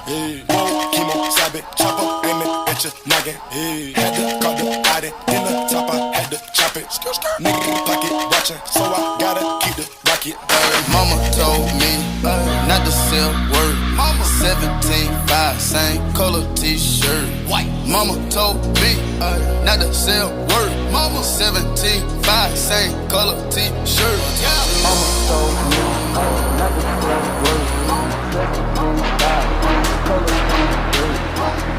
Hey, chemo, sabe, chopper, aiming at your noggin. Hey, had to call the body, in the top, I had to chop it. Nigga pocket watching, so I gotta keep the rocket. Mama told me not to sell word. 17.5, same color t-shirt. White. Mama told me not to sell word. 17.5, same color t-shirt. Mama told me not to sell word. 17.5, same color t-shirt.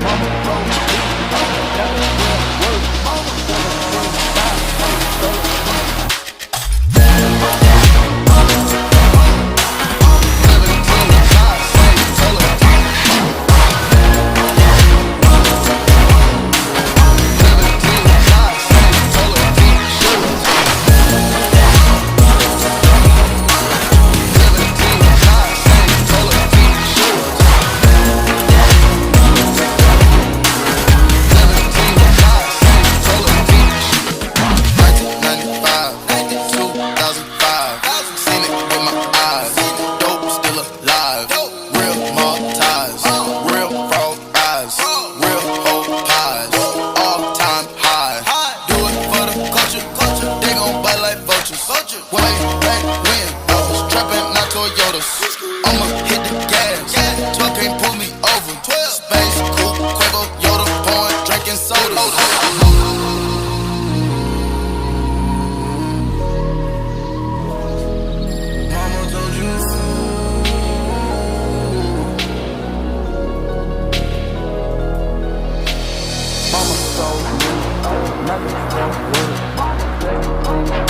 Mama told me not to sell word. 17.5, same color t-shirt. I'ma hit the gas, 12 can't pull me over. Space, coupe, Quavo, Yoda, pouring, drinking soda. Mama told you. Mama told me nothing else works. Mama told me